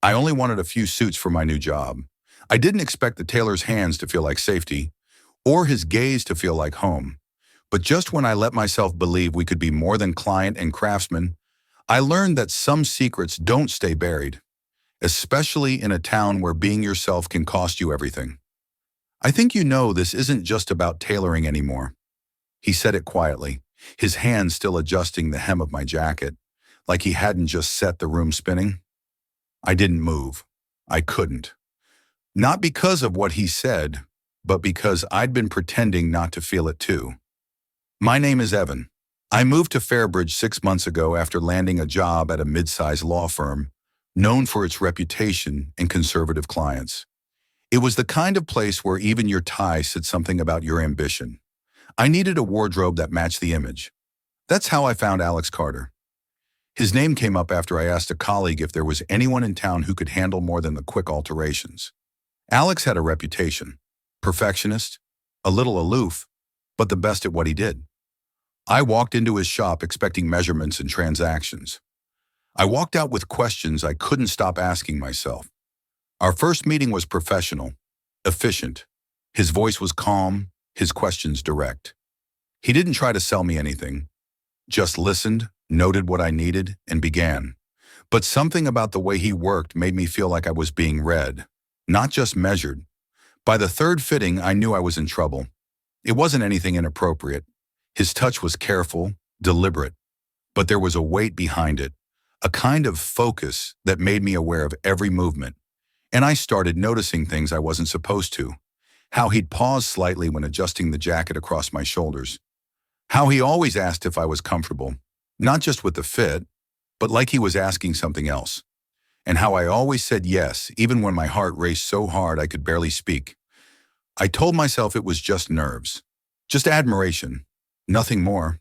I only wanted a few suits for my new job. I didn't expect the tailor's hands to feel like safety, or his gaze to feel like home. But just when I let myself believe we could be more than client and craftsman, I learned that some secrets don't stay buried, especially in a town where being yourself can cost you everything. I think you know this isn't just about tailoring anymore. He said it quietly, his hand still adjusting the hem of my jacket, like he hadn't just set the room spinning. I didn't move. I couldn't. Not because of what he said, but because I'd been pretending not to feel it too. My name is Evan. I moved to Fairbridge 6 months ago after landing a job at a mid-sized law firm, known for its reputation and conservative clients. It was the kind of place where even your tie said something about your ambition. I needed a wardrobe that matched the image. That's how I found Alex Carter. His name came up after I asked a colleague if there was anyone in town who could handle more than the quick alterations. Alex had a reputation. Perfectionist, a little aloof, but the best at what he did. I walked into his shop expecting measurements and transactions. I walked out with questions I couldn't stop asking myself. Our first meeting was professional, efficient. His voice was calm, his questions direct. He didn't try to sell me anything, just listened, noted what I needed, and began. But something about the way he worked made me feel like I was being read, not just measured. By the third fitting, I knew I was in trouble. It wasn't anything inappropriate. His touch was careful, deliberate, but there was a weight behind it, a kind of focus that made me aware of every movement. And I started noticing things I wasn't supposed to. How he'd pause slightly when adjusting the jacket across my shoulders. How he always asked if I was comfortable, not just with the fit, but like he was asking something else. And how I always said yes, even when my heart raced so hard I could barely speak. I told myself it was just nerves, just admiration, nothing more.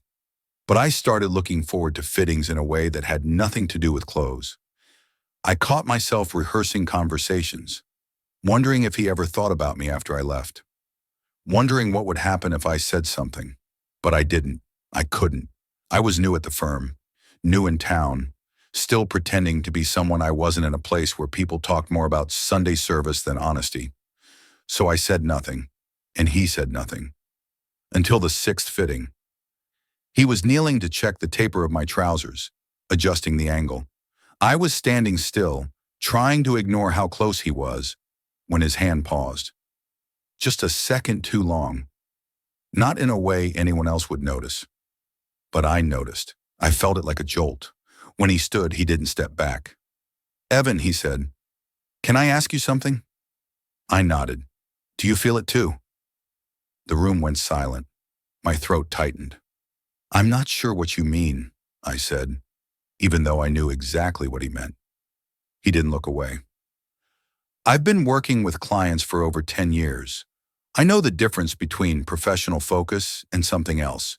But I started looking forward to fittings in a way that had nothing to do with clothes. I caught myself rehearsing conversations, wondering if he ever thought about me after I left, wondering what would happen if I said something. But I didn't. I couldn't. I was new at the firm, new in town, still pretending to be someone I wasn't in a place where people talked more about Sunday service than honesty. So I said nothing, and he said nothing. Until the sixth fitting. He was kneeling to check the taper of my trousers, adjusting the angle. I was standing still, trying to ignore how close he was, when his hand paused. Just a second too long. Not in a way anyone else would notice. But I noticed. I felt it like a jolt. When he stood, he didn't step back. "Evan," he said, "can I ask you something?" I nodded. "Do you feel it too?" The room went silent. My throat tightened. "I'm not sure what you mean," I said, even though I knew exactly what he meant. He didn't look away. "I've been working with clients for over 10 years. I know the difference between professional focus and something else.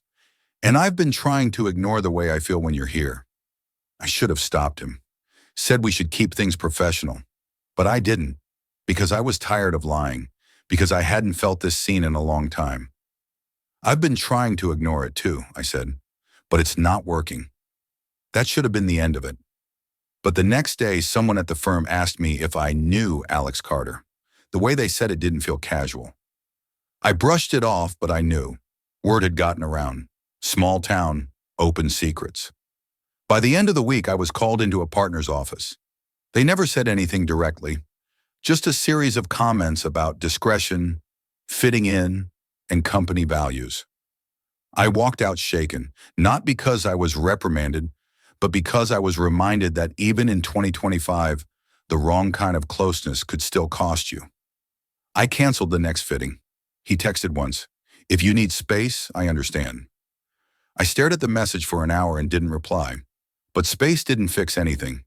And I've been trying to ignore the way I feel when you're here." I should have stopped him, said we should keep things professional. But I didn't, because I was tired of lying, because I hadn't felt this scene in a long time. "I've been trying to ignore it too," I said, "but it's not working." That should have been the end of it. But the next day, someone at the firm asked me if I knew Alex Carter. The way they said it didn't feel casual. I brushed it off, but I knew. Word had gotten around. Small town, open secrets. By the end of the week, I was called into a partner's office. They never said anything directly, just a series of comments about discretion, fitting in, and company values. I walked out shaken, not because I was reprimanded, but because I was reminded that even in 2025, the wrong kind of closeness could still cost you. I canceled the next fitting. He texted once, "If you need space, I understand." I stared at the message for an hour and didn't reply. But space didn't fix anything.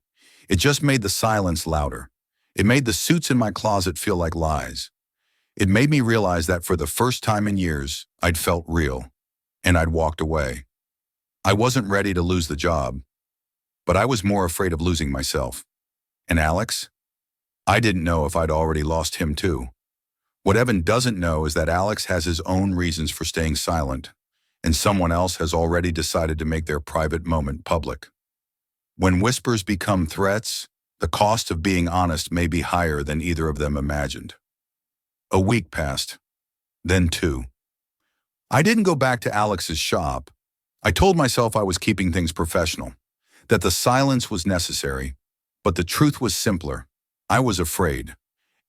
It just made the silence louder. It made the suits in my closet feel like lies. It made me realize that for the first time in years, I'd felt real, and I'd walked away. I wasn't ready to lose the job, but I was more afraid of losing myself. And Alex? I didn't know if I'd already lost him too. What Evan doesn't know is that Alex has his own reasons for staying silent, and someone else has already decided to make their private moment public. When whispers become threats, The cost of being honest may be higher than either of them imagined. A week passed, then two. I didn't go back to Alex's shop. I told myself I was keeping things professional, that the silence was necessary, but the truth was simpler. I was afraid.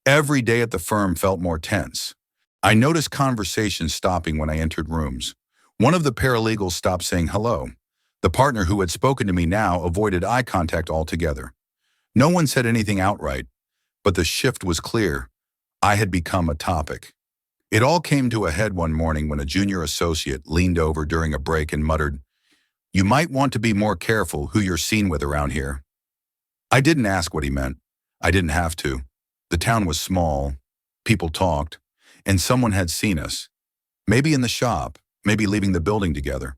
Every day at the firm felt more tense. I noticed conversations stopping when I entered rooms. One of the paralegals stopped saying hello. The partner who had spoken to me now avoided eye contact altogether. No one said anything outright, but the shift was clear. I had become a topic. It all came to a head one morning when a junior associate leaned over during a break and muttered, "You might want to be more careful who you're seen with around here." I didn't ask what he meant. I didn't have to. The town was small, people talked, and someone had seen us. Maybe in the shop, maybe leaving the building together.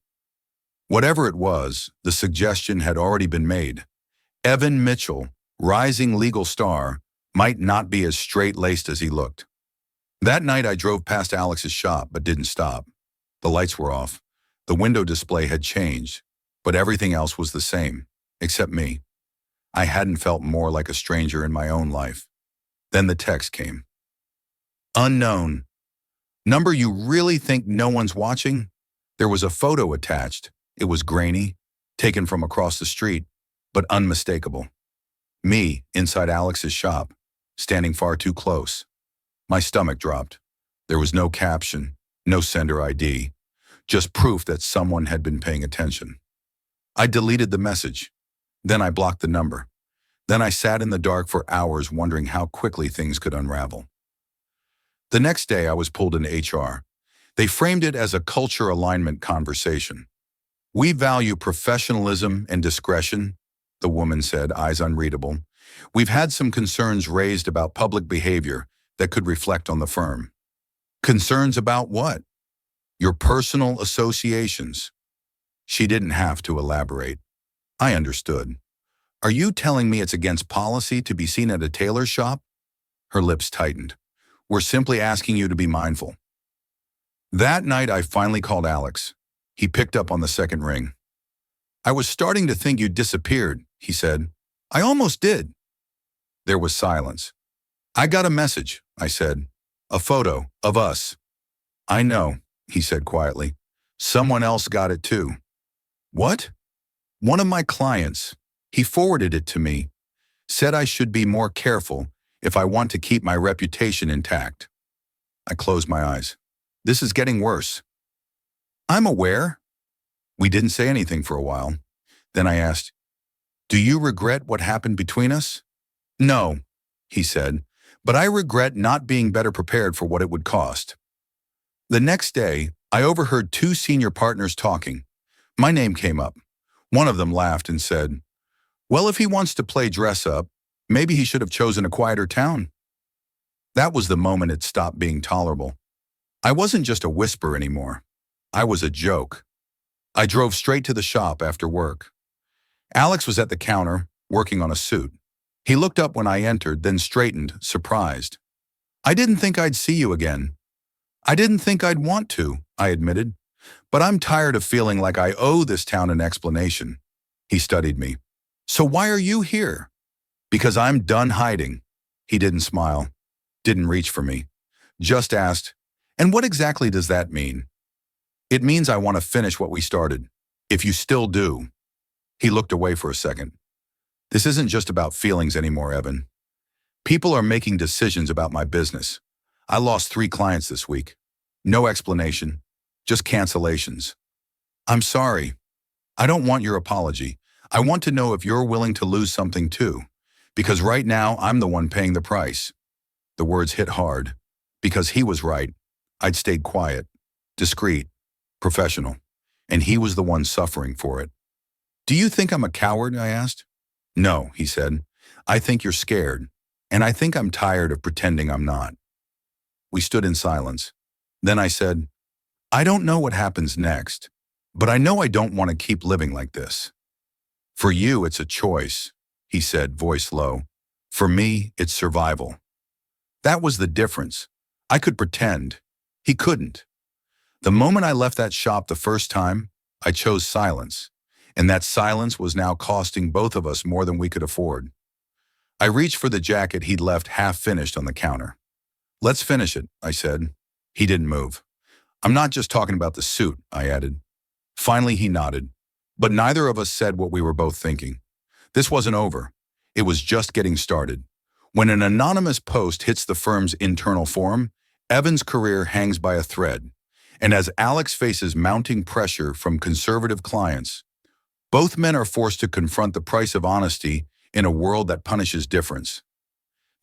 Whatever it was, the suggestion had already been made. Evan Mitchell, rising legal star, might not be as straight-laced as he looked. That night I drove past Alex's shop but didn't stop. The lights were off. The window display had changed, but everything else was the same, except me. I hadn't felt more like a stranger in my own life. Then the text came. Unknown. Number you really think no one's watching? There was a photo attached. It was grainy, taken from across the street, but unmistakable. Me, inside Alex's shop, standing far too close. My stomach dropped. There was no caption, no sender ID, just proof that someone had been paying attention. I deleted the message. Then I blocked the number. Then I sat in the dark for hours wondering how quickly things could unravel. The next day I was pulled into HR. They framed it as a culture alignment conversation. "We value professionalism and discretion," the woman said, eyes unreadable. "We've had some concerns raised about public behavior that could reflect on the firm." Concerns about what? Your personal associations. She didn't have to elaborate. I understood. "Are you telling me it's against policy to be seen at a tailor shop?" Her lips tightened. "We're simply asking you to be mindful." That night I finally called Alex. He picked up on the second ring. "I was starting to think you'd disappeared," he said. "I almost did." There was silence. "I got a message," I said. "A photo of us." "I know," he said quietly. "Someone else got it too." "What?" "One of my clients. He forwarded it to me. Said I should be more careful if I want to keep my reputation intact." I closed my eyes. This is getting worse. "I'm aware." We didn't say anything for a while. Then I asked, "Do you regret what happened between us?" "No," he said, "but I regret not being better prepared for what it would cost." The next day, I overheard two senior partners talking. My name came up. One of them laughed and said, "Well, if he wants to play dress up, maybe he should have chosen a quieter town." That was the moment it stopped being tolerable. I wasn't just a whisper anymore. I was a joke. I drove straight to the shop after work. Alex was at the counter, working on a suit. He looked up when I entered, then straightened, surprised. "I didn't think I'd see you again." "I didn't think I'd want to," I admitted. "But I'm tired of feeling like I owe this town an explanation." He studied me. "So why are you here?" "Because I'm done hiding." He didn't smile, didn't reach for me, just asked, "And what exactly does that mean?" "It means I want to finish what we started, if you still do." He looked away for a second. "This isn't just about feelings anymore, Evan. People are making decisions about my business. I lost 3 clients this week. No explanation, just cancellations. I'm sorry. I don't want your apology. I want to know if you're willing to lose something too, because right now I'm the one paying the price." The words hit hard, because he was right. I'd stayed quiet, discreet, professional, and he was the one suffering for it. "Do you think I'm a coward?" I asked. "No," he said. "I think you're scared, and I think I'm tired of pretending I'm not." We stood in silence. Then I said, "I don't know what happens next, but I know I don't want to keep living like this." "For you, it's a choice," he said, voice low. "For me, it's survival." That was the difference. I could pretend. He couldn't. The moment I left that shop the first time, I chose silence, and that silence was now costing both of us more than we could afford. I reached for the jacket he'd left half-finished on the counter. "Let's finish it," I said. He didn't move. "I'm not just talking about the suit," I added. Finally, he nodded. But neither of us said what we were both thinking. This wasn't over. It was just getting started. When an anonymous post hits the firm's internal forum, Evan's career hangs by a thread. And as Alex faces mounting pressure from conservative clients, both men are forced to confront the price of honesty in a world that punishes difference.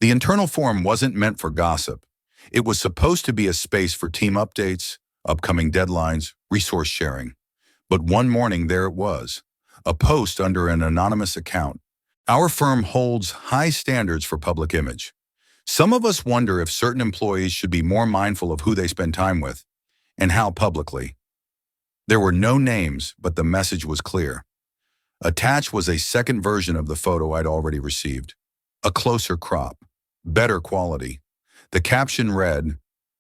The internal forum wasn't meant for gossip. It was supposed to be a space for team updates, upcoming deadlines, resource sharing. But one morning there it was, a post under an anonymous account. Our firm holds high standards for public image. Some of us wonder if certain employees should be more mindful of who they spend time with, and how publicly. There were no names, but the message was clear. Attached was a second version of the photo I'd already received. A closer crop, better quality. The caption read,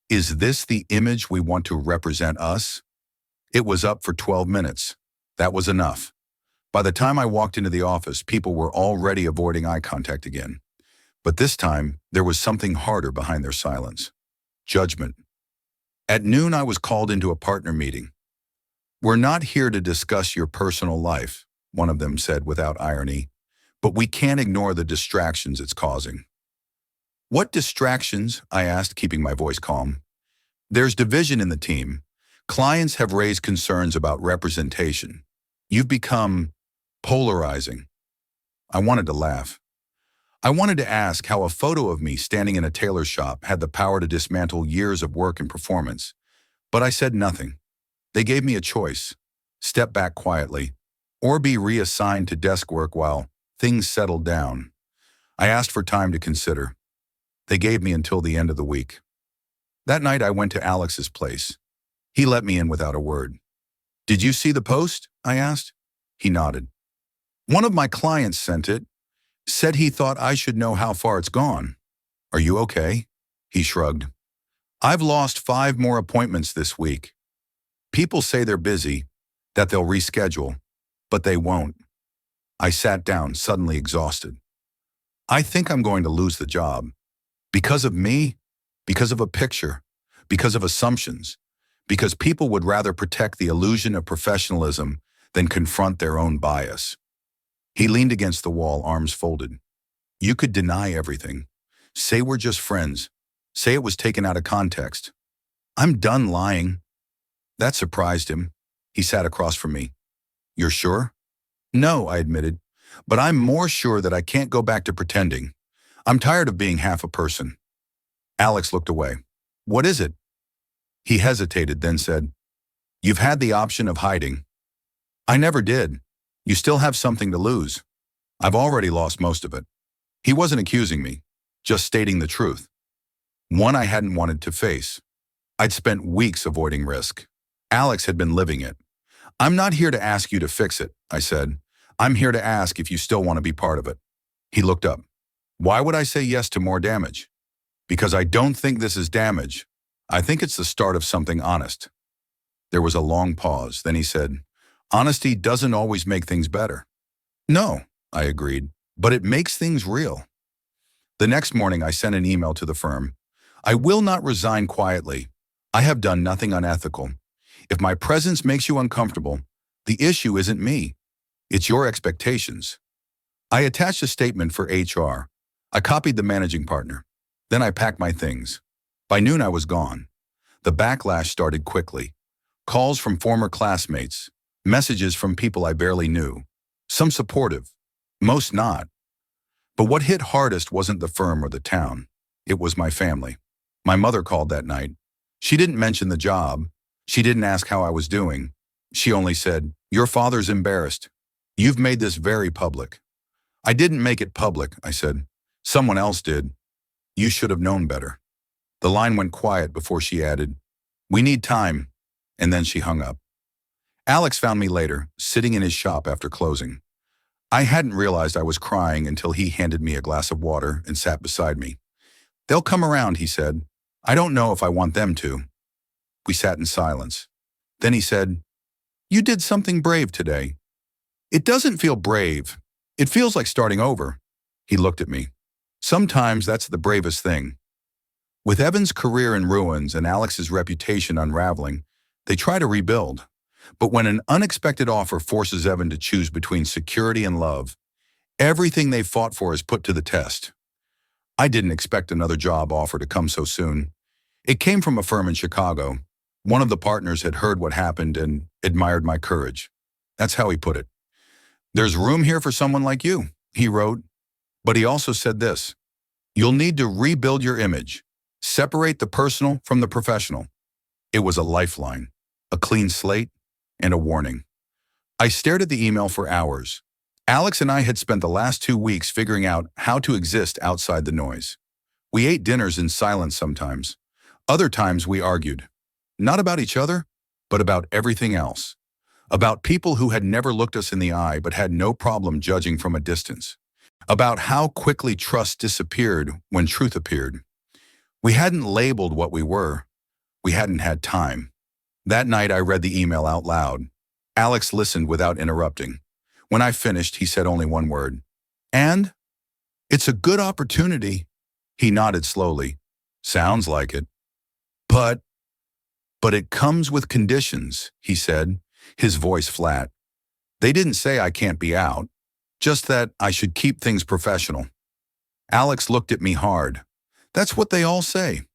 "Is this the image we want to represent us?" It was up for 12 minutes. That was enough. By the time I walked into the office, people were already avoiding eye contact again. But this time, there was something harder behind their silence. Judgment. At noon, I was called into a partner meeting. "We're not here to discuss your personal life," one of them said without irony, "but we can't ignore the distractions it's causing." "What distractions?" I asked, keeping my voice calm. "There's division in the team. Clients have raised concerns about representation. You've become polarizing." I wanted to laugh. I wanted to ask how a photo of me standing in a tailor shop had the power to dismantle years of work and performance, but I said nothing. They gave me a choice: step back quietly, or be reassigned to desk work while things settled down. I asked for time to consider. They gave me until the end of the week. That night I went to Alex's place. He let me in without a word. "Did you see the post?" I asked. He nodded. "One of my clients sent it. Said he thought I should know how far it's gone." "Are you okay?" He shrugged. "I've lost 5 more appointments this week. People say they're busy, that they'll reschedule, but they won't." I sat down, suddenly exhausted. I think I'm going to lose the job. Because of me? Because of a picture? Because of assumptions? Because people would rather protect the illusion of professionalism than confront their own bias. He leaned against the wall, arms folded. "You could deny everything. Say we're just friends. Say it was taken out of context. I'm done lying." That surprised him. He sat across from me. "You're sure?" "No," I admitted, "but I'm more sure that I can't go back to pretending. I'm tired of being half a person." Alex looked away. "What is it?" He hesitated, then said, "You've had the option of hiding." "I never did. You still have something to lose." "I've already lost most of it." He wasn't accusing me, just stating the truth. One I hadn't wanted to face. I'd spent weeks avoiding risk. Alex had been living it. "I'm not here to ask you to fix it," I said. "I'm here to ask if you still want to be part of it." He looked up. "Why would I say yes to more damage?" "Because I don't think this is damage. I think it's the start of something honest." There was a long pause. Then he said, "Honesty doesn't always make things better." "No," I agreed, "but it makes things real." The next morning, I sent an email to the firm. "I will not resign quietly. I have done nothing unethical. If my presence makes you uncomfortable, the issue isn't me. It's your expectations." I attached a statement for HR. I copied the managing partner. Then I packed my things. By noon, I was gone. The backlash started quickly. Calls from former classmates, messages from people I barely knew. Some supportive, most not. But what hit hardest wasn't the firm or the town. It was my family. My mother called that night. She didn't mention the job. She didn't ask how I was doing. She only said, "Your father's embarrassed. You've made this very public." "I didn't make it public," I said. "Someone else did. You should have known better." The line went quiet before she added, "We need time," and then she hung up. Alex found me later, sitting in his shop after closing. I hadn't realized I was crying until he handed me a glass of water and sat beside me. "They'll come around," he said. "I don't know if I want them to." We sat in silence. Then he said, "You did something brave today." "It doesn't feel brave. It feels like starting over." He looked at me. Sometimes that's the bravest thing. With Evan's career in ruins and Alex's reputation unraveling, they try to rebuild. But when an unexpected offer forces Evan to choose between security and love, everything they fought for is put to the test. I didn't expect another job offer to come so soon. It came from a firm in Chicago. One of the partners had heard what happened and admired my courage. That's how he put it. "There's room here for someone like you," he wrote. But he also said this: "You'll need to rebuild your image. Separate the personal from the professional." It was a lifeline, a clean slate, and a warning. I stared at the email for hours. Alex and I had spent the last 2 weeks figuring out how to exist outside the noise. We ate dinners in silence sometimes. Other times we argued. Not about each other, but about everything else. About people who had never looked us in the eye but had no problem judging from a distance. About how quickly trust disappeared when truth appeared. We hadn't labeled what we were. We hadn't had time. That night I read the email out loud. Alex listened without interrupting. When I finished, he said only one word. "And? It's a good opportunity." He nodded slowly. "Sounds like it." But it comes with conditions," he said, his voice flat. "They didn't say I can't be out, just that I should keep things professional." Alex looked at me hard. "That's what they all say."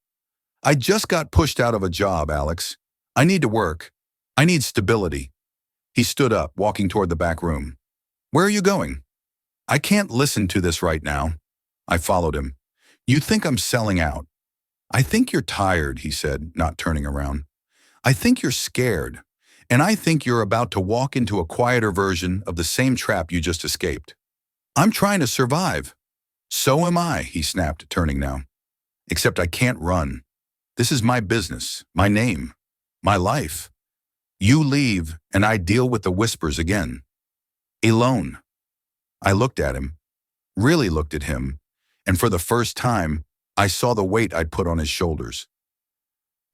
"I just got pushed out of a job, Alex. I need to work. I need stability." He stood up, walking toward the back room. "Where are you going?" "I can't listen to this right now." I followed him. "You think I'm selling out?" "I think you're tired," he said, not turning around. "I think you're scared. And I think you're about to walk into a quieter version of the same trap you just escaped." "I'm trying to survive." "So am I," he snapped, turning now. "Except I can't run. This is my business, my name, my life. You leave, and I deal with the whispers again. Alone." I looked at him, really looked at him, and for the first time, I saw the weight I'd put on his shoulders.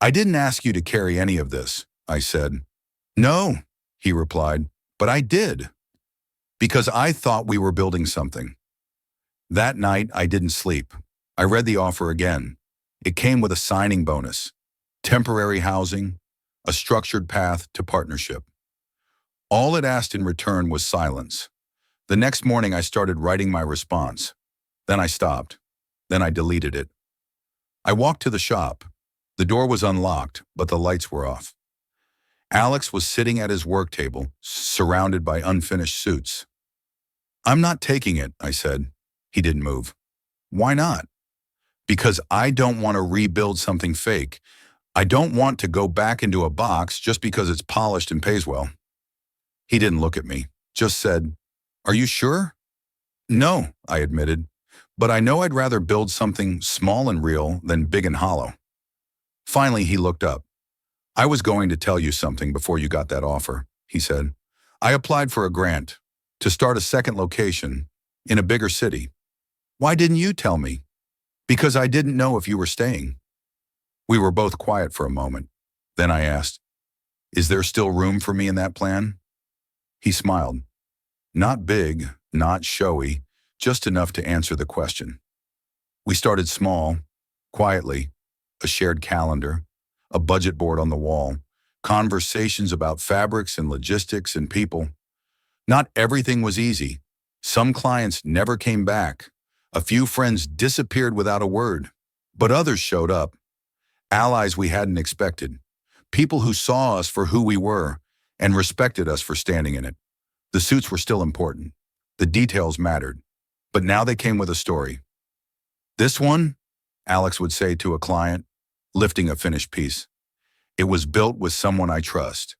"I didn't ask you to carry any of this," I said. "No," he replied, "but I did. Because I thought we were building something." That night, I didn't sleep. I read the offer again. It came with a signing bonus, temporary housing, a structured path to partnership. All it asked in return was silence. The next morning, I started writing my response. Then I stopped. Then I deleted it. I walked to the shop. The door was unlocked, but the lights were off. Alex was sitting at his work table, surrounded by unfinished suits. "I'm not taking it," I said. He didn't move. "Why not?" "Because I don't want to rebuild something fake. I don't want to go back into a box just because it's polished and pays well." He didn't look at me, just said, "Are you sure?" "No," I admitted, "but I know I'd rather build something small and real than big and hollow." Finally, he looked up. "I was going to tell you something before you got that offer," he said. "I applied for a grant to start a second location in a bigger city." "Why didn't you tell me?" "Because I didn't know if you were staying." We were both quiet for a moment. Then I asked, "Is there still room for me in that plan?" He smiled. Not big, not showy, just enough to answer the question. We started small, quietly, a shared calendar, a budget board on the wall, conversations about fabrics and logistics and people. Not everything was easy. Some clients never came back. A few friends disappeared without a word, but others showed up. Allies we hadn't expected. People who saw us for who we were and respected us for standing in it. The suits were still important. The details mattered. But now they came with a story. "This one," Alex would say to a client, lifting a finished piece, "it was built with someone I trust."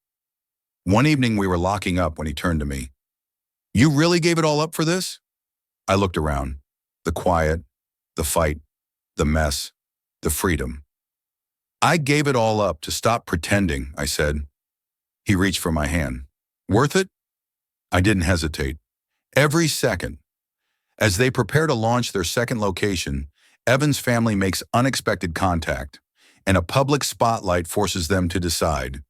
One evening we were locking up when he turned to me. "You really gave it all up for this?" I looked around. The quiet, the fight, the mess, the freedom. "I gave it all up to stop pretending," I said. He reached for my hand. "Worth it?" I didn't hesitate. Every second. As they prepare to launch their second location, Evan's family makes unexpected contact, and a public spotlight forces them to decide: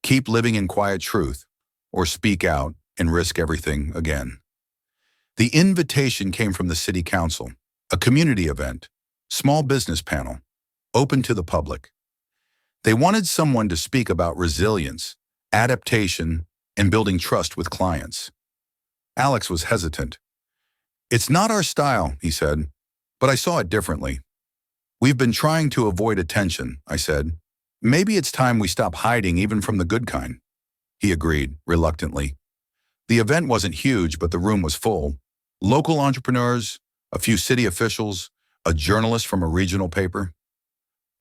keep living in quiet truth, or speak out and risk everything again. The invitation came from the city council. A community event, small business panel, open to the public. They wanted someone to speak about resilience, adaptation, and building trust with clients. Alex was hesitant. "It's not our style," he said, "but I saw it differently." "We've been trying to avoid attention," I said. "Maybe it's time we stop hiding even from the good kind." He agreed, reluctantly. The event wasn't huge, but the room was full. Local entrepreneurs, a few city officials, a journalist from a regional paper.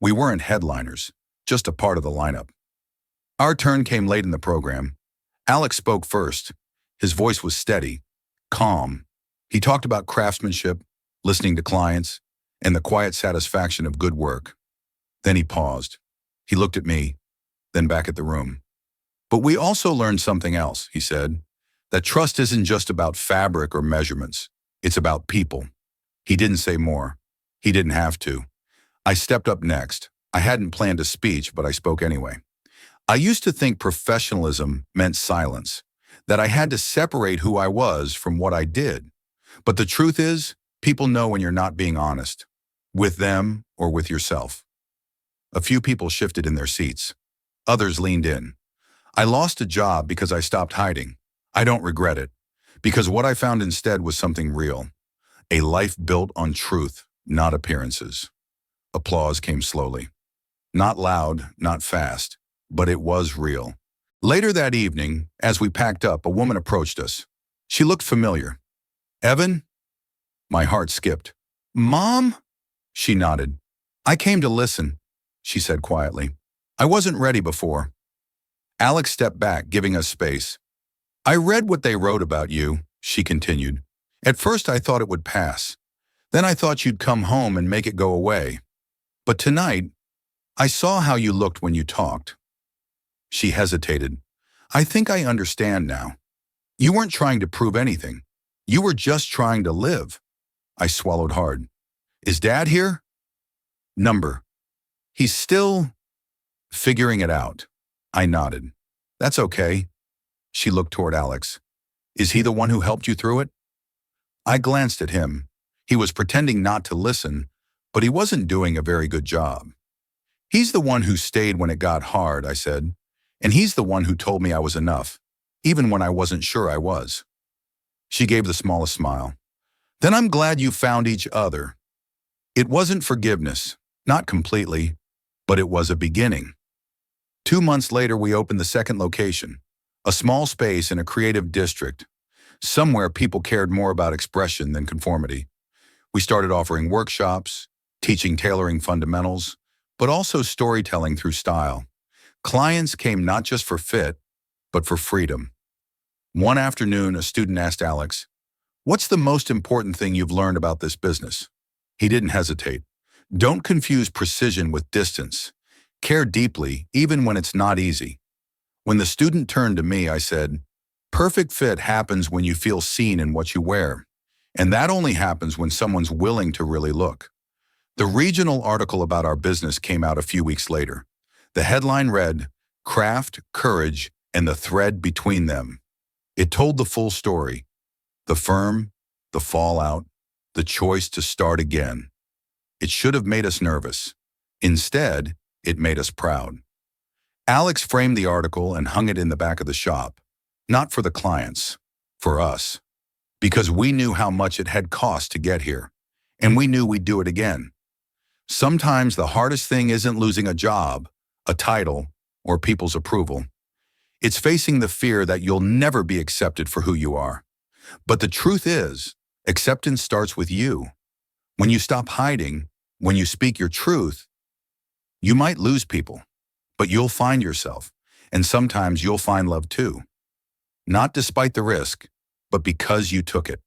We weren't headliners, just a part of the lineup. Our turn came late in the program. Alex spoke first. His voice was steady, calm. He talked about craftsmanship, listening to clients, and the quiet satisfaction of good work. Then he paused. He looked at me, then back at the room. "But we also learned something else," he said, "that trust isn't just about fabric or measurements. It's about people." He didn't say more. He didn't have to. I stepped up next. I hadn't planned a speech, but I spoke anyway. I used to think professionalism meant silence, that I had to separate who I was from what I did. But the truth is, people know when you're not being honest, with them or with yourself. A few people shifted in their seats. Others leaned in. I lost a job because I stopped hiding. I don't regret it, because what I found instead was something real. A life built on truth, not appearances. Applause came slowly. Not loud, not fast, but it was real. Later that evening, as we packed up, a woman approached us. She looked familiar. "Evan?" My heart skipped. "Mom?" She nodded. "I came to listen," she said quietly. "I wasn't ready before." Alex stepped back, giving us space. "I read what they wrote about you," she continued. "At first I thought it would pass. Then I thought you'd come home and make it go away. But tonight, I saw how you looked when you talked." She hesitated. "I think I understand now. You weren't trying to prove anything. You were just trying to live." I swallowed hard. "Is Dad here?" "Number. He's still figuring it out." I nodded. "That's okay." She looked toward Alex. "Is he the one who helped you through it?" I glanced at him. He was pretending not to listen, but he wasn't doing a very good job. "He's the one who stayed when it got hard," I said. "And he's the one who told me I was enough, even when I wasn't sure I was." She gave the smallest smile. "Then I'm glad you found each other." It wasn't forgiveness, not completely, but it was a beginning. 2 months later, we opened the second location, a small space in a creative district, somewhere people cared more about expression than conformity. We started offering workshops, teaching tailoring fundamentals, but also storytelling through style. Clients came not just for fit, but for freedom. One afternoon, a student asked Alex, "What's the most important thing you've learned about this business?" He didn't hesitate. "Don't confuse precision with distance. Care deeply, even when it's not easy." When the student turned to me, I said, "Perfect fit happens when you feel seen in what you wear. And that only happens when someone's willing to really look." The regional article about our business came out a few weeks later. The headline read, "Craft, Courage, and the Thread Between Them." It told the full story. The firm, the fallout, the choice to start again. It should have made us nervous. Instead, it made us proud. Alex framed the article and hung it in the back of the shop, not for the clients, for us, because we knew how much it had cost to get here, and we knew we'd do it again. Sometimes the hardest thing isn't losing a job, a title, or people's approval. It's facing the fear that you'll never be accepted for who you are. But the truth is, acceptance starts with you. When you stop hiding, when you speak your truth, you might lose people, but you'll find yourself, and sometimes you'll find love too. Not despite the risk, but because you took it.